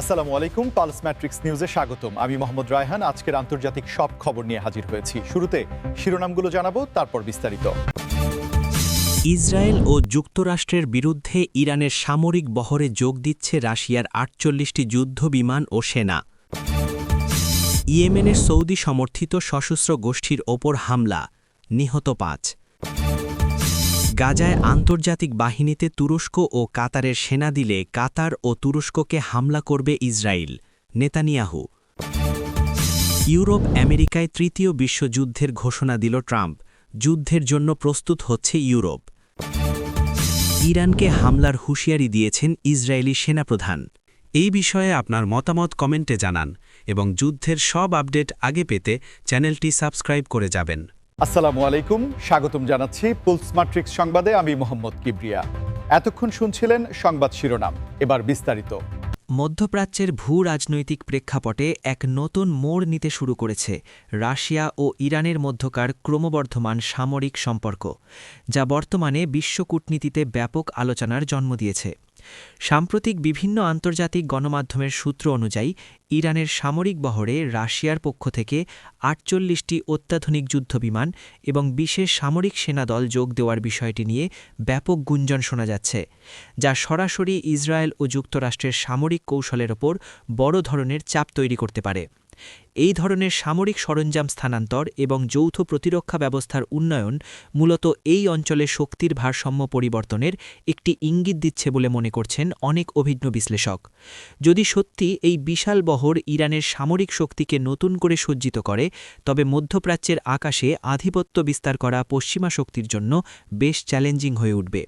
আসসালামু আলাইকুম, pulse matrix নিউজে স্বাগতম। আমি মোহাম্মদ রায়হান। আজকের আন্তর্জাতিক সব খবর নিয়ে হাজির হয়েছি। শুরুতে শিরোনামগুলো জানাবো, তারপর বিস্তারিত। ইসরায়েল ও যুক্তরাষ্ট্রের বিরুদ্ধে ইরানের সামরিক বহরে যোগ দিচ্ছে রাশিয়ার ৪৮টি যুদ্ধবিমান ও সেনা। ইয়েমেনের সৌদি সমর্থিত সশস্ত্র গোষ্ঠীর ওপর হামলা, নিহত ৫। গাজায় আন্তর্জাতিক বাহিনীতে তুরস্ক ও কাতারের সেনা দিলে কাতার ও তুরস্ককে হামলা করবে ইসরায়েল, নেতানিয়াহু। ইউরোপ আমেরিকায় তৃতীয় বিশ্বযুদ্ধের ঘোষণা দিল ট্রাম্প, যুদ্ধের জন্য প্রস্তুত হচ্ছে ইউরোপ। ইরানকে হামলার হুঁশিয়ারি দিয়েছেন ইসরায়েলি সেনাপ্রধান। এই বিষয়ে আপনার মতামত কমেন্টে জানান এবং যুদ্ধের সব আপডেট আগে পেতে চ্যানেলটি সাবস্ক্রাইব করে যাবেন। আসসালামু আলাইকুম, স্বাগতম জানাচ্ছি পুলস ম্যাট্রিক্স সংবাদে। আমি মোহাম্মদ কিবরিয়া। এতক্ষণ শুনছিলেন সংবাদ শিরোনাম, এবার বিস্তারিত। মধ্যপ্রাচ্যের ভূ রাজনৈতিক প্রেক্ষাপটে এক নতুন মোড় নিতে শুরু করেছে রাশিয়া ও ইরানের মধ্যকার ক্রমবর্ধমান সামরিক সম্পর্ক, যা বর্তমানে বিশ্ব কূটনীতিতে ব্যাপক আলোচনার জন্ম দিয়েছে। সাম্প্রতিক বিভিন্ন আন্তর্জাতিক গণমাধ্যমের সূত্র অনুযায়ী ইরানের সামরিক বহরে রাশিয়ার পক্ষ থেকে ৪৮টি অত্যাধুনিক যুদ্ধবিমান এবং বিশেষ সামরিক সেনাদল যোগ দেওয়ার বিষয়টি নিয়ে ব্যাপক গুঞ্জন শোনা যাচ্ছে, যা সরাসরি ইসরায়েল ও যুক্তরাষ্ট্রের সামরিক কৌশলের ওপর বড় ধরনের চাপ তৈরি করতে পারে। এই ধরনের সামরিক সরঞ্জাম স্থানান্তর এবং যৌথ প্রতিরক্ষা ব্যবস্থার উন্নয়ন মূলত এই অঞ্চলে শক্তির ভারসাম্য পরিবর্তনের একটি ইঙ্গিত দিচ্ছে বলে মনে করছেন অনেক অভিজ্ঞ বিশ্লেষক। যদি সত্যি এই বিশাল বহর ইরানের সামরিক শক্তিকে নতুন করে সজ্জিত করে, তবে মধ্যপ্রাচ্যের আকাশে আধিপত্য বিস্তার করা পশ্চিমা শক্তির জন্য বেশ চ্যালেঞ্জিং হয়ে উঠবে।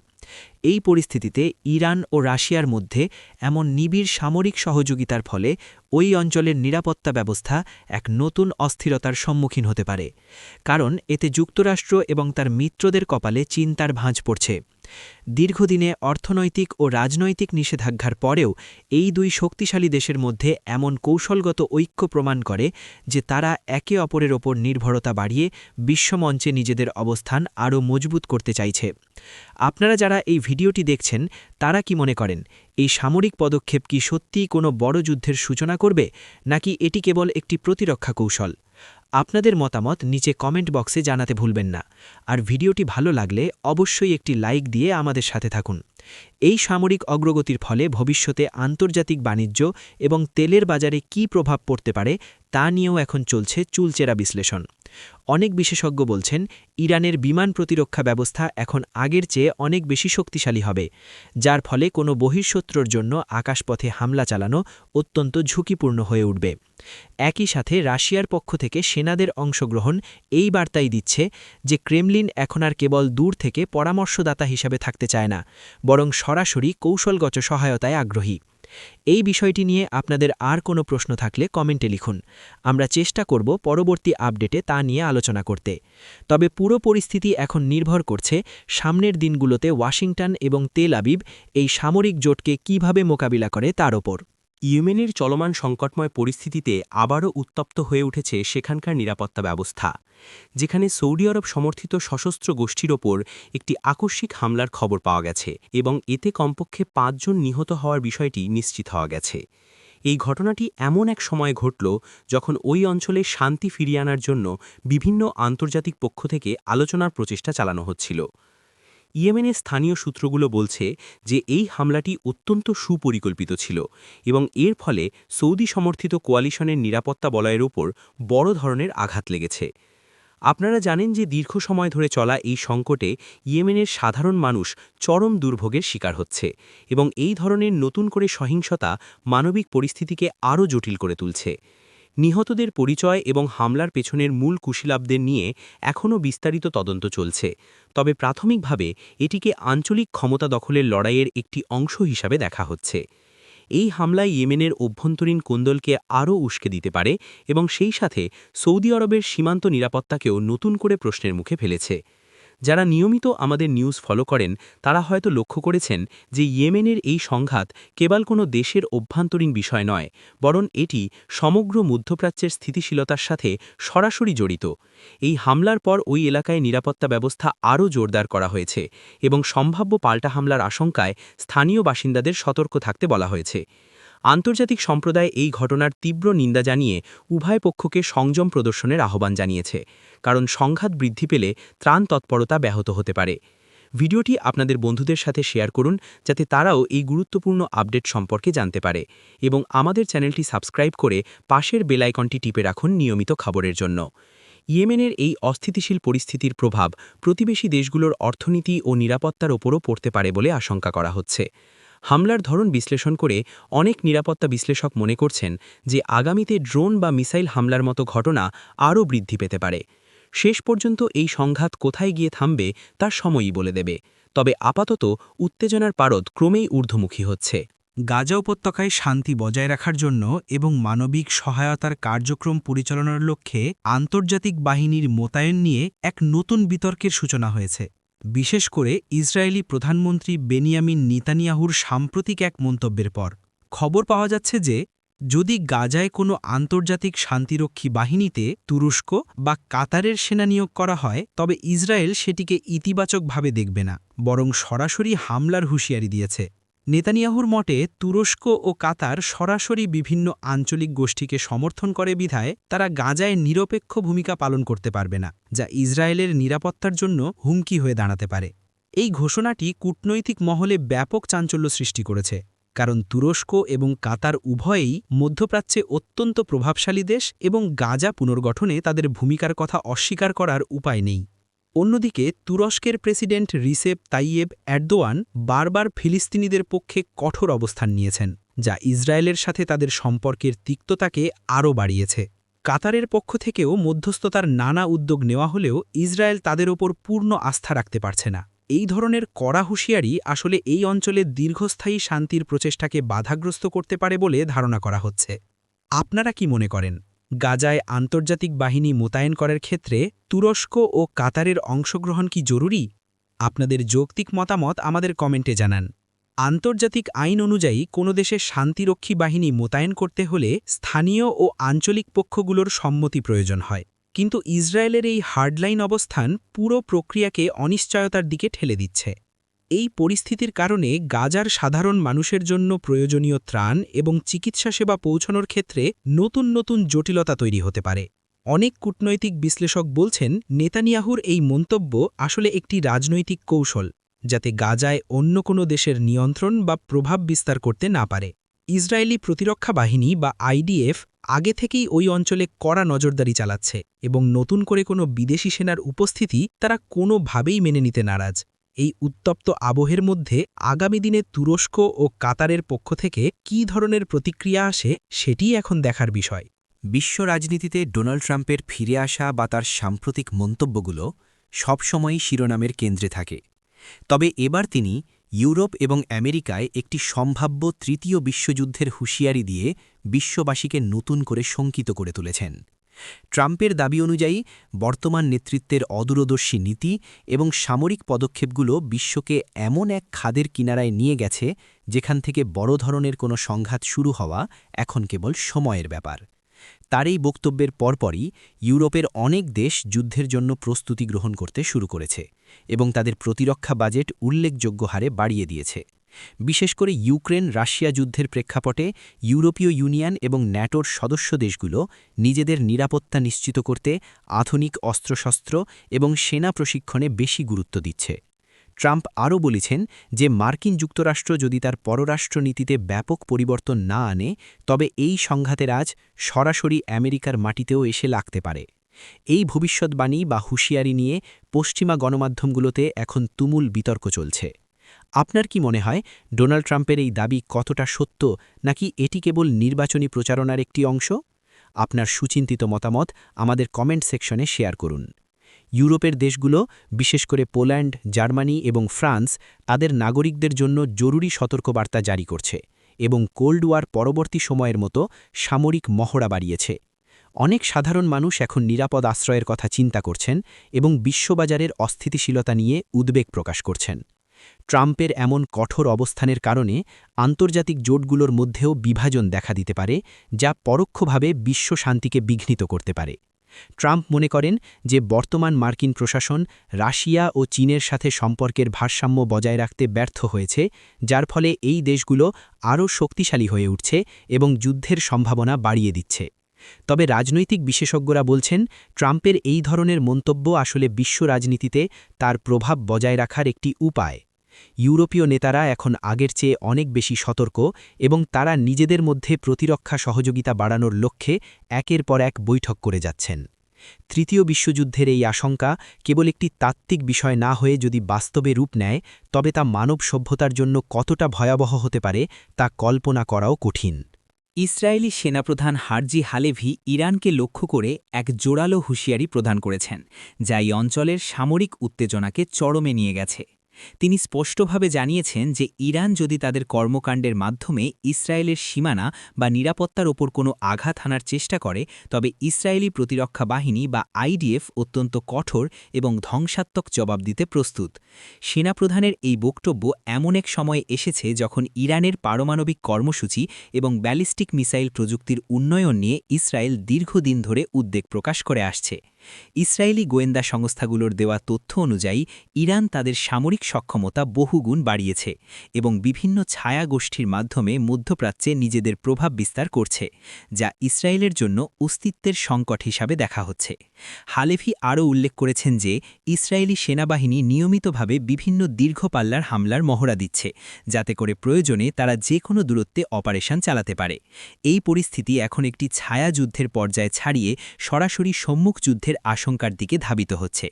এই পরিস্থিতিতে ইরান ও রাশিয়ার মধ্যে এমন নিবিড় সামরিক সহযোগিতার ফলে ওই অঞ্চলের নিরাপত্তা ব্যবস্থা এক নতুন অস্থিরতার সম্মুখীন হতে পারে, কারণ এতে যুক্তরাষ্ট্র এবং তার মিত্রদের কপালে চিন্তার ভাঁজ পড়ছে। দীর্ঘদিনে অর্থনৈতিক ও রাজনৈতিক নিষেধাজ্ঞার পরেও এই দুই শক্তিশালী দেশের মধ্যে এমন কৌশলগত ঐক্য প্রমাণ করে যে তারা একে অপরের ওপর নির্ভরতা বাড়িয়ে বিশ্বমঞ্চে নিজেদের অবস্থান আরও মজবুত করতে চাইছে। আপনারা যারা এই ভিডিওটি দেখছেন, তারা কি মনে করেন, এই সামরিক পদক্ষেপ কি সত্যিই কোনো বড় যুদ্ধের সূচনা করবে, নাকি এটি কেবল একটি প্রতিরক্ষা কৌশল? আপনাদের মতামত নিচে কমেন্ট বক্সে জানাতে ভুলবেন না। আর ভিডিওটি ভালো লাগলে অবশ্যই একটি লাইক দিয়ে আমাদের সাথে থাকুন। এই সামরিক অগ্রগতির ফলে ভবিষ্যতে আন্তর্জাতিক বাণিজ্য এবং তেলের বাজারে কী প্রভাব পড়তে পারে তা নিয়েও এখন চলছে চুলচেরা বিশ্লেষণ। অনেক বিশেষজ্ঞ বলছেন, ইরানের বিমান প্রতিরক্ষা ব্যবস্থা এখন আগের চেয়ে অনেক বেশি শক্তিশালী হবে, যার ফলে কোনো বহিঃশত্রুর জন্য আকাশপথে হামলা চালানো অত্যন্ত ঝুঁকিপূর্ণ হয়ে উঠবে। একই সাথে রাশিয়ার পক্ষ থেকে সেনাদের অংশগ্রহণ এই বার্তাই দিচ্ছে যে ক্রেমলিন এখন আর কেবল দূর থেকে পরামর্শদাতা হিসাবে থাকতে চায় না, বরং সরাসরি কৌশলগত সহায়তায় আগ্রহী। এই বিষয়টি নিয়ে আপনাদের আর কোনো প্রশ্ন থাকলে কমেন্টে লিখুন। আমরা চেষ্টা করব পরবর্তী আপডেটে তা নিয়ে আলোচনা করতে। তবে পুরো পরিস্থিতি এখন নির্ভর করছে সামনের দিনগুলোতে ওয়াশিংটন এবং তেল আবিব এই সামরিক জোটকে কিভাবে মোকাবিলা করে তার ওপর। ইয়েমেনের চলমান সংকটময় পরিস্থিতিতে আবারও উত্তপ্ত হয়ে উঠেছে সেখানকার নিরাপত্তা ব্যবস্থা, যেখানে সৌদি আরব সমর্থিত সশস্ত্র গোষ্ঠীর ওপর একটি আকস্মিক হামলার খবর পাওয়া গেছে এবং এতে কমপক্ষে ৫ জন নিহত হওয়ার বিষয়টি নিশ্চিত হওয়া গেছে। এই ঘটনাটি এমন এক সময়ে ঘটল যখন ওই অঞ্চলে শান্তি ফিরিয়ে আনার জন্য বিভিন্ন আন্তর্জাতিক পক্ষ থেকে আলোচনার প্রচেষ্টা চালানো হচ্ছিল। ইয়েমেনের স্থানীয় সূত্রগুলো বলছে যে এই হামলাটি অত্যন্ত সুপরিকল্পিত ছিল এবং এর ফলে সৌদি সমর্থিত কোয়ালিশনের নিরাপত্তা বলয়ের ওপর বড় ধরনের আঘাত লেগেছে। আপনারা জানেন যে দীর্ঘ সময় ধরে চলা এই সংকটে ইয়েমেনের সাধারণ মানুষ চরম দুর্ভোগের শিকার হচ্ছে এবং এই ধরনের নতুন করে সহিংসতা মানবিক পরিস্থিতিকে আরও জটিল করে তুলছে। নিহতদের পরিচয় এবং হামলার পেছনের মূল কুশীলবদের নিয়ে এখনও বিস্তারিত তদন্ত চলছে, তবে প্রাথমিকভাবে এটিকে আঞ্চলিক ক্ষমতা দখলের লড়াইয়ের একটি অংশ হিসাবে দেখা হচ্ছে। এই হামলায় ইয়েমেনের অভ্যন্তরীণ কোন্দলকে আরও উস্কে দিতে পারে এবং সেই সাথে সৌদি আরবের সীমান্ত নিরাপত্তাকেও নতুন করে প্রশ্নের মুখে ফেলেছে। যারা নিয়মিত আমাদের নিউজ ফলো করেন তারা হয়তো লক্ষ্য করেছেন যে ইয়েমেনের এই সংঘাত কেবল কোনো দেশের অভ্যন্তরীণ বিষয় নয়, বরং এটি সমগ্র মধ্যপ্রাচ্যের স্থিতিশীলতার সাথে সরাসরি জড়িত। এই হামলার পর ওই এলাকায় নিরাপত্তা ব্যবস্থা আরও জোরদার করা হয়েছে এবং সম্ভাব্য পাল্টা হামলার আশঙ্কায় স্থানীয় বাসিন্দাদের সতর্ক থাকতে বলা হয়েছে। আন্তর্জাতিক সম্প্রদায় এই ঘটনার তীব্র নিন্দা জানিয়ে উভয় পক্ষকে সংযম প্রদর্শনের আহ্বান জানিয়েছে, কারণ সংঘাত বৃদ্ধি পেলে ত্রাণ তৎপরতা ব্যাহত হতে পারে। ভিডিওটি আপনাদের বন্ধুদের সাথে শেয়ার করুন, যাতে তারাও এই গুরুত্বপূর্ণ আপডেট সম্পর্কে জানতে পারে, এবং আমাদের চ্যানেলটি সাবস্ক্রাইব করে পাশের বেল আইকনটি টিপে রাখুন নিয়মিত খবরের জন্য। ইয়েমেনের এই অস্থিতিশীল পরিস্থিতির প্রভাব প্রতিবেশী দেশগুলোর অর্থনীতি ও নিরাপত্তার ওপরও পড়তে পারে বলে আশঙ্কা করা হচ্ছে। হামলার ধরন বিশ্লেষণ করে অনেক নিরাপত্তা বিশ্লেষক মনে করছেন যে আগামীতে ড্রোন বা মিসাইল হামলার মতো ঘটনা আরও বৃদ্ধি পেতে পারে। শেষ পর্যন্ত এই সংঘাত কোথায় গিয়ে থামবে তার সময়ই বলে দেবে, তবে আপাতত উত্তেজনার পারদ ক্রমেই ঊর্ধ্বমুখী হচ্ছে। গাজা উপত্যকায় শান্তি বজায় রাখার জন্য এবং মানবিক সহায়তার কার্যক্রম পরিচালনার লক্ষ্যে আন্তর্জাতিক বাহিনীর মোতায়েন নিয়ে এক নতুন বিতর্কের সূচনা হয়েছে। বিশেষ করে ইসরায়েলি প্রধানমন্ত্রী বেনিয়ামিন নেতানিয়াহুর সাম্প্রতিক এক মন্তব্যের পর খবর পাওয়া যাচ্ছে যে যদি গাজায় কোনো আন্তর্জাতিক শান্তিরক্ষী বাহিনীতে তুরস্ক বা কাতারের সেনা নিয়োগ করা হয়, তবে ইসরায়েল সেটিকে ইতিবাচকভাবে দেখবে না, বরং সরাসরি হামলার হুঁশিয়ারি দিয়েছে। নেতানিয়াহুর মতে তুরস্ক ও কাতার সরাসরি বিভিন্ন আঞ্চলিক গোষ্ঠীকে সমর্থন করে বিধায় তারা গাজায় নিরপেক্ষ ভূমিকা পালন করতে পারবে না, যা ইসরায়েলের নিরাপত্তার জন্য হুমকি হয়ে দাঁড়াতে পারে। এই ঘোষণাটি কূটনৈতিক মহলে ব্যাপক চাঞ্চল্য সৃষ্টি করেছে, কারণ তুরস্ক এবং কাতার উভয়েই মধ্যপ্রাচ্যে অত্যন্ত প্রভাবশালী দেশ এবং গাজা পুনর্গঠনে তাদের ভূমিকার কথা অস্বীকার করার উপায় নেই। অন্যদিকে তুরস্কের প্রেসিডেন্ট রিসেপ তাইয়েব এরদোয়ান বারবার ফিলিস্তিনিদের পক্ষে কঠোর অবস্থান নিয়েছেন, যা ইসরায়েলের সাথে তাদের সম্পর্কের তিক্ততাকে আরও বাড়িয়েছে। কাতারের পক্ষ থেকেও মধ্যস্থতার নানা উদ্যোগ নেওয়া হলেও ইসরায়েল তাদের ওপর পূর্ণ আস্থা রাখতে পারছে না। এই ধরনের কড়া হুঁশিয়ারি আসলে এই অঞ্চলে দীর্ঘস্থায়ী শান্তির প্রচেষ্টাকে বাধাগ্রস্ত করতে পারে বলে ধারণা করা হচ্ছে। আপনারা কি মনে করেন, গাজায় আন্তর্জাতিক বাহিনী মোতায়েন করার ক্ষেত্রে তুরস্ক ও কাতারের অংশগ্রহণ কি জরুরি? আপনাদের যৌক্তিক মতামত আমাদের কমেন্টে জানান। আন্তর্জাতিক আইন অনুযায়ী কোনো দেশে শান্তিরক্ষী বাহিনী মোতায়েন করতে হলে স্থানীয় ও আঞ্চলিক পক্ষগুলোর সম্মতি প্রয়োজন হয়, কিন্তু ইসরায়েলের এই হার্ডলাইন অবস্থান পুরো প্রক্রিয়াকে অনিশ্চয়তার দিকে ঠেলে দিচ্ছে। এই পরিস্থিতির কারণে গাজার সাধারণ মানুষের জন্য প্রয়োজনীয় ত্রাণ এবং চিকিৎসা সেবা পৌঁছানোর ক্ষেত্রে নতুন নতুন জটিলতা তৈরি হতে পারে। অনেক কূটনৈতিক বিশ্লেষক বলছেন নেতানিয়াহুর এই মন্তব্য আসলে একটি রাজনৈতিক কৌশল, যাতে গাজায় অন্য কোনো দেশের নিয়ন্ত্রণ বা প্রভাব বিস্তার করতে না পারে। ইসরায়েলি প্রতিরক্ষা বাহিনী বা আইডিএফ আগে থেকেই ওই অঞ্চলে কড়া নজরদারি চালাচ্ছে এবং নতুন করে কোনো বিদেশি সেনার উপস্থিতি তারা কোনোভাবেই মেনে নিতে নারাজ। এই উত্তপ্ত আবহের মধ্যে আগামী দিনে তুরস্ক ও কাতারের পক্ষ থেকে কী ধরনের প্রতিক্রিয়া আসে সেটিই এখন দেখার বিষয়। বিশ্ব রাজনীতিতে ডোনাল্ড ট্রাম্পের ফিরে আসা বা তার সাম্প্রতিক মন্তব্যগুলো সবসময়ই শিরোনামের কেন্দ্রে থাকে। তবে এবার তিনি ইউরোপ এবং আমেরিকায় একটি সম্ভাব্য তৃতীয় বিশ্বযুদ্ধের হুঁশিয়ারি দিয়ে বিশ্ববাসীকে নতুন করে শঙ্কিত করে তুলেছেন। ট্রাম্পের দাবি অনুযায়ী বর্তমান নেতৃত্বের অদূরদর্শী নীতি এবং সামরিক পদক্ষেপগুলো বিশ্বকে এমন এক খাদের কিনারায় নিয়ে গেছে যেখান থেকে বড় ধরনের কোনো সংঘাত শুরু হওয়া এখন কেবল সময়ের ব্যাপার। তার এই বক্তব্যের পরপরই ইউরোপের অনেক দেশ যুদ্ধের জন্য প্রস্তুতি গ্রহণ করতে শুরু করেছে এবং তাদের প্রতিরক্ষা বাজেট উল্লেখযোগ্য হারে বাড়িয়ে দিয়েছে। বিশেষ করে ইউক্রেন রাশিয়া যুদ্ধের প্রেক্ষাপটে ইউরোপীয় ইউনিয়ন এবং ন্যাটোর সদস্য দেশগুলো নিজেদের নিরাপত্তা নিশ্চিত করতে আধুনিক অস্ত্রশস্ত্র এবং সেনা প্রশিক্ষণে বেশি গুরুত্ব দিচ্ছে। ট্রাম্প আরও বলেছেন যে মার্কিন যুক্তরাষ্ট্র যদি তার পররাষ্ট্রনীতিতে ব্যাপক পরিবর্তন না আনে, তবে এই সংঘাতের আজ সরাসরি আমেরিকার মাটিতেও এসে লাগতে পারে। এই ভবিষ্যৎবাণী বা হুঁশিয়ারি নিয়ে পশ্চিমা গণমাধ্যমগুলোতে এখন তুমুল বিতর্ক চলছে। আপনার কি মনে হয় ডোনাল্ড ট্রাম্পের এই দাবি কতটা সত্য, নাকি এটি কেবল নির্বাচনী প্রচারণার একটি অংশ? আপনার সুচিন্তিত মতামত আমাদের কমেন্ট সেকশনে শেয়ার করুন। ইউরোপের দেশগুলো, বিশেষ করে পোল্যান্ড, জার্মানি এবং ফ্রান্স, তাদের নাগরিকদের জন্য জরুরি সতর্কবার্তা জারি করছে এবং কোল্ড ওয়ার পরবর্তী সময়ের মতো সামরিক মহড়া বাড়িয়েছে। অনেক সাধারণ মানুষ এখন নিরাপদ আশ্রয়ের কথা চিন্তা করছেন এবং বিশ্ববাজারের অস্থিতিশীলতা নিয়ে উদ্বেগ প্রকাশ করছেন। ট্রাম্পের এমন কঠোর অবস্থানের কারণে আন্তর্জাতিক জোটগুলোর মধ্যেও বিভাজন দেখা দিতে পারে, যা পরোক্ষভাবে বিশ্ব শান্তিকে বিঘ্নিত করতে পারে। ট্রাম্প মনে করেন যে বর্তমান মার্কিন প্রশাসন রাশিয়া ও চীনের সাথে সম্পর্কের ভারসাম্য বজায় রাখতে ব্যর্থ হয়েছে, যার ফলে এই দেশগুলো আরও শক্তিশালী হয়ে উঠছে এবং যুদ্ধের সম্ভাবনা বাড়িয়ে দিচ্ছে। তবে রাজনৈতিক বিশেষজ্ঞরা বলছেন, ট্রাম্পের এই ধরনের মন্তব্য আসলে বিশ্ব রাজনীতিতে তার প্রভাব বজায় রাখার একটি উপায়। ইউরোপীয় নেতারা এখন আগের চেয়ে অনেক বেশি সতর্ক এবং তারা নিজেদের মধ্যে প্রতিরক্ষা সহযোগিতা বাড়ানোর লক্ষ্যে একের পর এক বৈঠক করে যাচ্ছেন। তৃতীয় বিশ্বযুদ্ধের এই আশঙ্কা কেবল একটি তাত্ত্বিক বিষয় না হয়ে যদি বাস্তবে রূপ নেয়, তবে তা মানব সভ্যতার জন্য কতটা ভয়াবহ হতে পারে তা কল্পনা করাও কঠিন। ইসরায়েলি সেনাপ্রধান হারজি হালেভি ইরানকে লক্ষ্য করে এক জোরালো হুঁশিয়ারি প্রদান করেছেন, যা এই অঞ্চলের সামরিক উত্তেজনাকে চরমে নিয়ে গেছে। তিনি স্পষ্টভাবে জানিয়েছেন যে ইরান যদি তাদের কর্মকাণ্ডের মাধ্যমে ইসরায়েলের সীমানা বা নিরাপত্তার ওপর কোনো আঘাত হানার চেষ্টা করে, তবে ইসরায়েলি প্রতিরক্ষা বাহিনী বা আইডিএফ অত্যন্ত কঠোর এবং ধ্বংসাত্মক জবাব দিতে প্রস্তুত। সেনাপ্রধানের এই বক্তব্য এমন এক সময়ে এসেছে যখন ইরানের পারমাণবিক কর্মসূচি এবং ব্যালিস্টিক মিসাইল প্রযুক্তির উন্নয়ন নিয়ে ইসরায়েল দীর্ঘদিন ধরে উদ্বেগ প্রকাশ করে আসছে। ইসরায়েলি গোয়েন্দা সংস্থাগুলোর দেওয়া তথ্য অনুযায়ী ইরান তাদের সামরিক সক্ষমতা বহুগুণ বাড়িয়েছে এবং বিভিন্ন ছায়া গোষ্ঠীর মাধ্যমে মধ্যপ্রাচ্যে নিজেদের প্রভাব বিস্তার করছে, যা ইসরায়েলের জন্য অস্তিত্বের সংকট হিসাবে দেখা হচ্ছে। হালেভি আরও উল্লেখ করেছেন যে ইসরায়েলি সেনাবাহিনী নিয়মিতভাবে বিভিন্ন দীর্ঘ পাল্লার হামলার মহড়া দিচ্ছে, যাতে করে প্রয়োজনে তারা যে কোনো দূরত্বে অপারেশন চালাতে পারে। এই পরিস্থিতি এখন একটি ছায়া যুদ্ধের পর্যায়ে ছাড়িয়ে সরাসরি সম্মুখ যুদ্ধের আশঙ্কার দিকে ধাবিত হচ্ছে।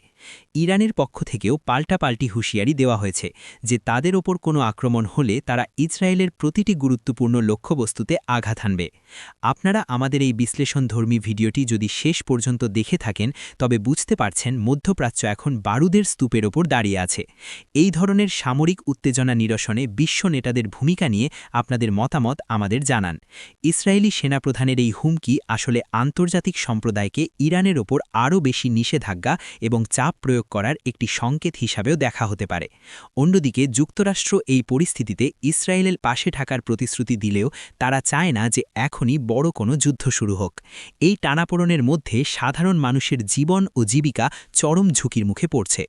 ইরানের পক্ষ থেকেও পাল্টাপাল্টি হুঁশিয়ারি দেওয়া হয়েছে যে তাদের ওপর কোনো আক্রমণ হলে তারা ইসরায়েলের প্রতিটি গুরুত্বপূর্ণ লক্ষ্যবস্তুতে আঘাত হানবে। আপনারা আমাদের এই বিশ্লেষণধর্মী ভিডিওটি যদি শেষ পর্যন্ত দেখে থাকেন, তবে বুঝতে পারছেন মধ্যপ্রাচ্য এখন বারুদের স্তূপের ওপর দাঁড়িয়ে আছে। এই ধরনের সামরিক উত্তেজনা নিরসনে বিশ্ব নেতাদের ভূমিকা নিয়ে আপনাদের মতামত আমাদের জানান। ইসরায়েলি সেনাপ্রধানের এই হুমকি আসলে আন্তর্জাতিক সম্প্রদায়কে ইরানের ওপর আরও বেশি নিষেধাজ্ঞা এবং চাপ প্রয়োগ করার একটি সংকেত হিসাবেও দেখা হতে পারে। অন্যদিকে যুক্তরাষ্ট্র এই পরিস্থিতিতে ইসরায়েলের পাশে থাকার প্রতিশ্রুতি দিলেও তারা চায় না যে এখনই বড় কোনো যুদ্ধ শুরু হোক। এই টানাপোড়েনের মধ্যে সাধারণ মানুষের জীবন ও জীবিকা চরম ঝুঁকির মুখে পড়ছে।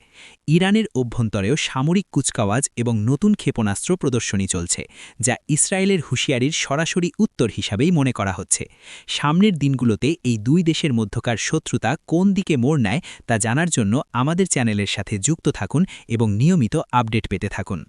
ইরানের অভ্যন্তরেও সামরিক কুচকাওয়াজ এবং নতুন ক্ষেপণাস্ত্র প্রদর্শনী চলছে, যা ইসরায়েলের হুঁশিয়ারির সরাসরি উত্তর হিসাবেই মনে করা হচ্ছে। সামনের দিনগুলোতে এই দুই দেশের মধ্যকার শত্রুতা কোন দিকে মোড় নেয় তা জানার জন্য আমাদের চ্যানেলের সাথে যুক্ত থাকুন এবং নিয়মিত আপডেট পেতে থাকুন।